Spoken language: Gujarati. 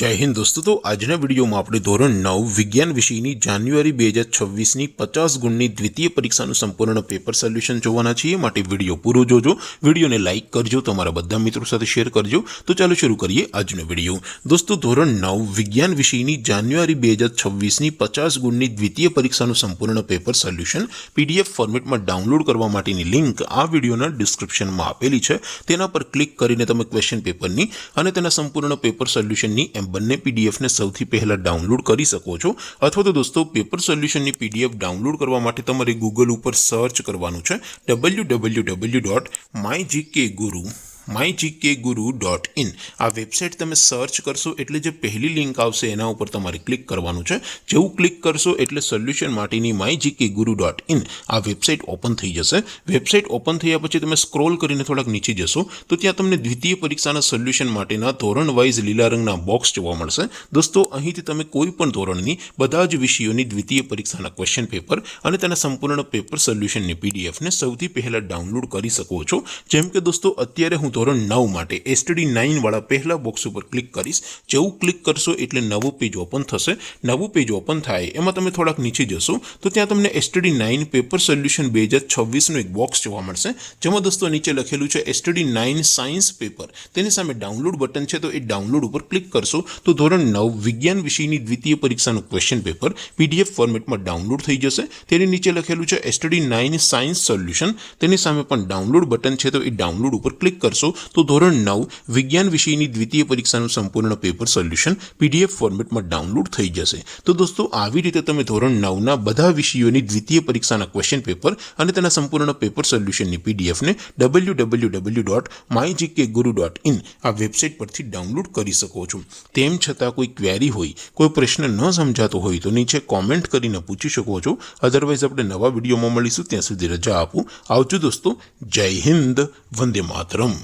जय हिंद दोस्तों। तो आजना विडियो में આપણે ધોરણ 9 વિજ્ઞાન વિષયની જાન્યુઆરી 2026 ની 50 ગુણની દ્વિતીય પરીક્ષાનું સંપૂર્ણ પેપર સોલ્યુશન જોવાના છીએ। માટે વિડિયો પૂરો જોજો, વિડિયોને લાઈક કરજો, તમારા બધા મિત્રો સાથે શેર કરજો। તો ચાલો શરૂ કરીએ આજનો વિડિયો। દોસ્તો ધોરણ 9 વિજ્ઞાન વિષયની જાન્યુઆરી 2026 ની 50 ગુણની દ્વિતીય પરીક્ષાનું સંપૂર્ણ પેપર સોલ્યુશન પીડીએફ ફોર્મેટમાં ડાઉનલોડ કરવા માટેની લિંક આ વિડિયોના ડિસ્ક્રિપ્શનમાં આપેલી છે। તેના પર ક્લિક કરીને તમે ક્વેશ્ચન પેપરની અને તેના સંપૂર્ણ પેપર સોલ્યુશનની બંને પીડીએફ ને સૌથી પહેલા ડાઉનલોડ કરી શકો છો। અથવા તો દોસ્તો પેપર સોલ્યુશનની પીડીએફ ડાઉનલોડ કરવા માટે તમારે ગૂગલ ઉપર સર્ચ કરવાનું છે www.mygkguru.in। આ વેબસાઇટ તમે સર્ચ કરશો એટલે જે પહેલી લિંક આવશે એના ઉપર તમારે ક્લિક કરવાનું છે। જેવું ક્લિક કરશો એટલે સોલ્યુશન માટેની mygkguru.in આ વેબસાઇટ ઓપન થઈ જશે। વેબસાઇટ ઓપન થયા પછી તમે સ્ક્રોલ કરીને થોડાક નીચે જશો તો ત્યાં તમને દ્વિતીય પરીક્ષાના સોલ્યુશન માટેના ધોરણ વાઇઝ લીલા રંગના બોક્સ જોવા મળશે। દોસ્તો અહીંથી તમે કોઈ પણ ધોરણની બધા જ વિષયોની દ્વિતીય પરીક્ષાના ક્વેશ્ચન પેપર અને તેના સંપૂર્ણ પેપર સોલ્યુશનની પીડીએફ ને સૌથી પહેલા ડાઉનલોડ કરી શકો છો। જેમ કે દોસ્તો અત્યારે હું ધોરણ 9 માટે STD 9 વાળા પહેલા બોક્સ ઉપર ક્લિક કરીશ। જેવું ક્લિક કરશો એટલે નવું પેજ ઓપન થશે। નવું પેજ ઓપન થાય એમાં તમે થોડાક નીચે જશો તો ત્યાં તમને STD 9 પેપર સોલ્યુશન 2026 નું એક બોક્સ જોવા મળશે। જેમાં દોસ્તો નીચે લખેલું છે STD 9 સાયન્સ પેપર। તેની સામે ડાઉનલોડ બટન છે, તો એ ડાઉનલોડ ઉપર ક્લિક કરશો તો ધોરણ 9 વિજ્ઞાન વિષયની દ્વિતીય પરીક્ષાનું ક્વેશ્ચન પેપર PDF ફોર્મેટમાં ડાઉનલોડ થઈ જશે। તેની નીચે લખેલું છે STD 9 સાયન્સ સોલ્યુશન। તેની સામે પણ ડાઉનલોડ બટન છે, તો એ ડાઉનલોડ ઉપર ક્લિક કરશો તો ધોરણ 9 વિજ્ઞાન વિષયની દ્વિતીય પરીક્ષાનું સંપૂર્ણ પેપર સોલ્યુશન PDF ફોર્મેટમાં ડાઉનલોડ થઈ જશે। તો દોસ્તો આવી રીતે તમે ધોરણ 9 ના બધા વિષયોની દ્વિતીય પરીક્ષાના ક્વેશ્ચન પેપર અને તેના સંપૂર્ણ પેપર સોલ્યુશનની PDF ને www.mygkguru.in આ વેબસાઇટ પરથી ડાઉનલોડ કરી શકો છો। તેમ છતાં કોઈ ક્વેરી હોય, કોઈ પ્રશ્ન ન સમજાતો હોય તો નીચે કોમેન્ટ કરીને પૂછી શકો છો। અધરવાઇઝ આપણે નવા વિડીયોમાં મળીશું, ત્યાં સુધી રજા આપો। આવજો દોસ્તો। જય હિન્દ, વંદે માતરમ।